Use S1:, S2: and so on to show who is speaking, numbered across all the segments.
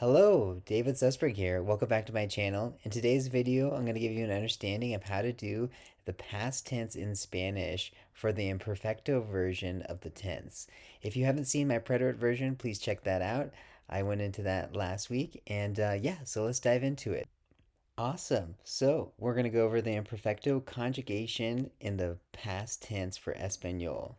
S1: Hello, David Susberg here. Welcome back to my channel. In today's video, I'm going to give you an understanding of how to do the past tense in Spanish for the imperfecto version of the tense. If you haven't seen my preterite version, please check that out. I went into that last week, and yeah, so let's dive into it. Awesome. So we're going to go over the imperfecto conjugation in the past tense for Espanol.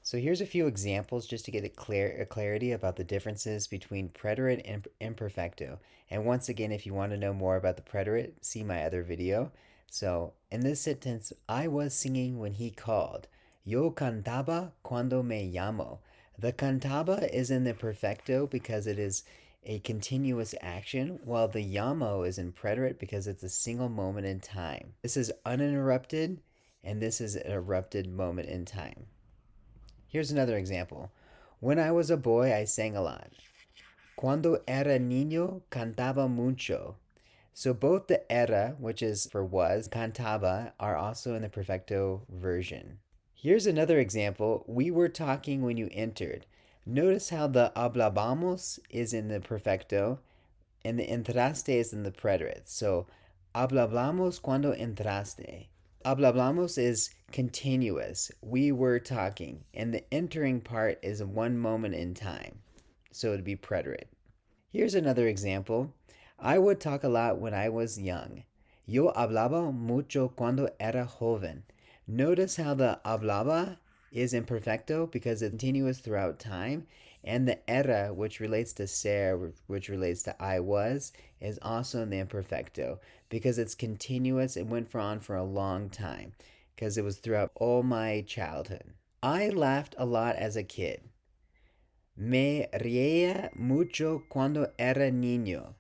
S1: So here's a few examples just to get a clarity about the differences between preterite and imperfecto. And once again, if you want to know more about the preterite, see my other video. So in this sentence, I was singing when he called. Yo cantaba cuando me llamo. The cantaba is in the perfecto because it is a continuous action, while the llamo is in preterite because it's a single moment in time. This is uninterrupted, and this is an erupted moment in time. Here's another example. When I was a boy, I sang a lot. Cuando era niño, cantaba mucho. So both the era, which is for was, cantaba, are also in the perfecto version. Here's another example. We were talking when you entered. Notice how the hablábamos is in the perfecto and the entraste is in the preterite. So, hablamos cuando entraste. Hablamos is continuous. We were talking. And the entering part is one moment in time. So it'd be preterite. Here's another example. I would talk a lot when I was young. Yo hablaba mucho cuando era joven. Notice how the hablaba is imperfecto because it's continuous throughout time, and the era, which relates to ser, which relates to I was, is also in the imperfecto because it's continuous and went on for a long time because it was throughout all my childhood. I laughed a lot as a kid. Me reía mucho cuando era niño.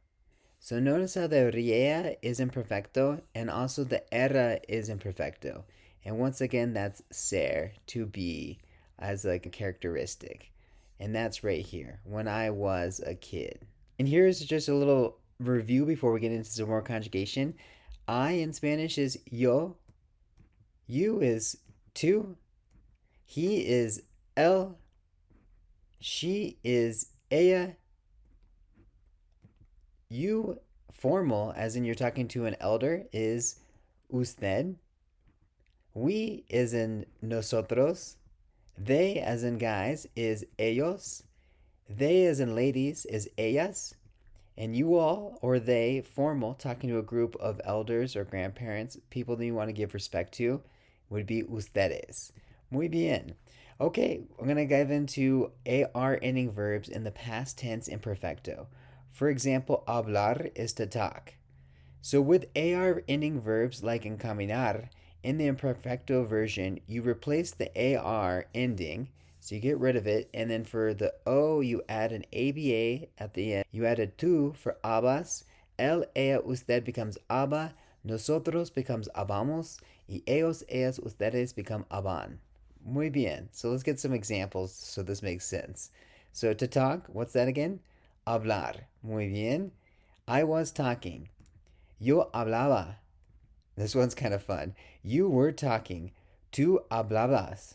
S1: So notice how the reía is imperfecto and also the era is imperfecto. And once again, that's ser, to be, as like a characteristic. And that's right here, when I was a kid. And here's just a little review before we get into some more conjugation. I in Spanish is yo, you is tú, he is él, she is ella, you formal, as in you're talking to an elder, is usted. We is in nosotros. They, as in guys, is ellos. They, as in ladies, is ellas. And you all, or they, formal, talking to a group of elders or grandparents, people that you want to give respect to, would be ustedes. Muy bien. Okay, I'm going to dive into AR ending verbs in the past tense imperfecto. For example, hablar is to talk. So with AR ending verbs like encaminar, in the imperfecto version, you replace the AR ending, so you get rid of it, and then for the O, you add an ABA at the end. You add a tu for abas, el, ella, usted becomes aba, nosotros becomes abamos, y ellos, ellas, ustedes become aban. Muy bien. So let's get some examples so this makes sense. So to talk, what's that again? Hablar. Muy bien. I was talking. Yo hablaba. This one's kind of fun. You were talking. Tú hablabas.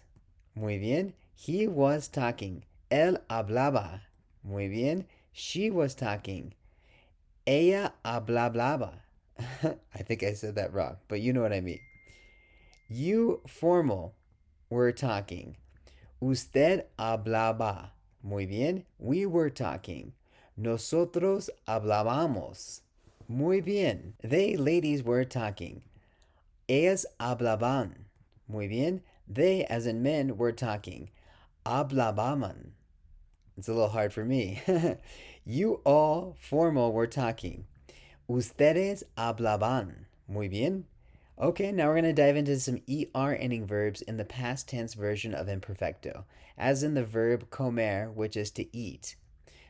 S1: Muy bien. He was talking. Él hablaba. Muy bien. She was talking. Ella hablaba. I think I said that wrong, but you know what I mean. You formal were talking. Usted hablaba. Muy bien. We were talking. Nosotros hablábamos. Muy bien. They ladies were talking. Ellas hablaban. Muy bien. They, as in men, were talking. Hablababan. It's a little hard for me. You all, formal, were talking. Ustedes hablaban. Muy bien. Okay, now we're going to dive into some ER ending verbs in the past tense version of imperfecto, as in the verb comer, which is to eat.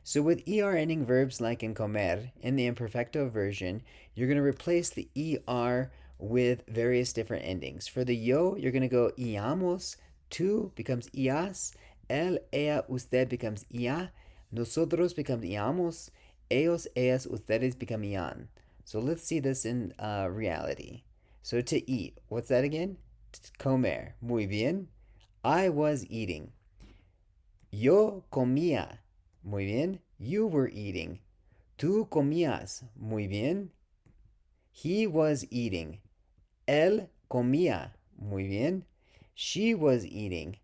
S1: So with ER ending verbs like in comer, in the imperfecto version, you're going to replace the ER with various different endings. For the yo, you're going to go íamos, tú becomes ías, él, ella, usted becomes ia, nosotros becomes íamos, ellos, ellas, ustedes become ian. So let's see this in reality. So to eat, what's that again? Comer. Muy bien. I was eating. Yo comía. Muy bien. You were eating. Tú comías. Muy bien. He was eating. Él comía. Muy bien. She was eating.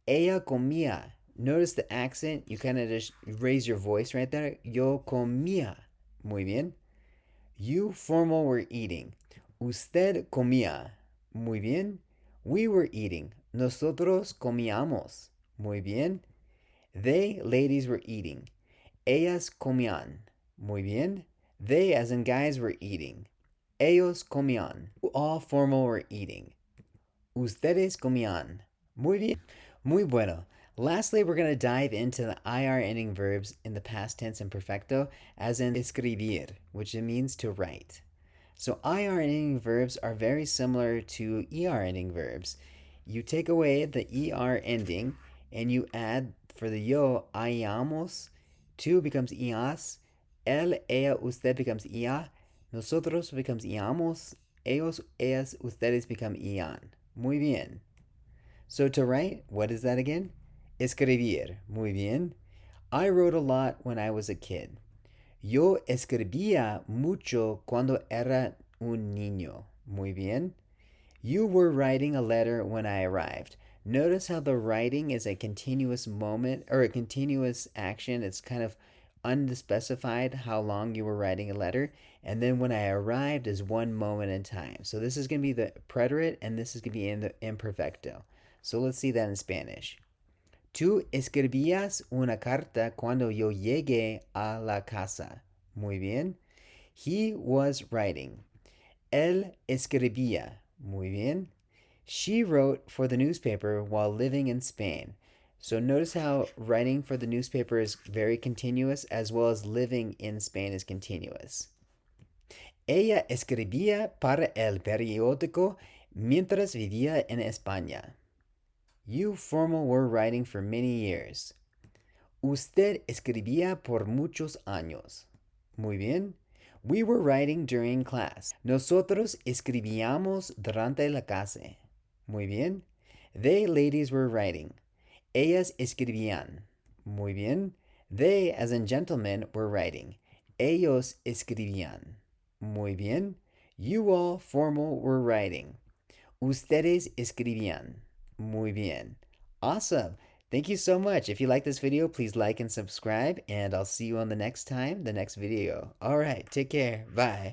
S1: Ella comía. Notice the accent. You kind of just raise your voice right there. Yo comía. Muy bien. You formal were eating. Usted comía. Muy bien. We were eating. Nosotros comíamos. Muy bien. They, ladies, were eating. Ellas comían. Muy bien. They, as in guys, were eating. Ellos comían. All formal were eating. Ustedes comían. Muy bien. Muy bueno. Lastly, we're going to dive into the IR ending verbs in the past tense imperfecto, as in escribir, which it means to write. So IR ending verbs are very similar to ER ending verbs. You take away the ER ending and you add for the yo, íamos, tú becomes ias, él, ella, usted becomes ia, nosotros becomes íamos, ellos, ellas, ustedes become ian. Muy bien. So to write, what is that again? Escribir. Muy bien. I wrote a lot when I was a kid. Yo escribía mucho cuando era un niño. Muy bien. You were writing a letter when I arrived. Notice how the writing is a continuous moment or a continuous action. It's kind of unspecified how long you were writing a letter. And then when I arrived is one moment in time. So this is going to be the preterite and this is going to be in the imperfecto. So let's see that in Spanish. Tú escribías una carta cuando yo llegué a la casa. Muy bien. He was writing. Él escribía. Muy bien. She wrote for the newspaper while living in Spain. So notice how writing for the newspaper is very continuous as well as living in Spain is continuous. Ella escribía para el periódico mientras vivía en España. You formal were writing for many years. Usted escribía por muchos años. Muy bien. We were writing during class. Nosotros escribíamos durante la clase. Muy bien. They, ladies, were writing. Ellas escribían. Muy bien. They, as in gentlemen, were writing. Ellos escribían. Muy bien. You all, formal, were writing. Ustedes escribían. Muy bien. Awesome. Thank you so much. If you like this video, please like and subscribe, and I'll see you on the next time, the next video. All right, take care. Bye.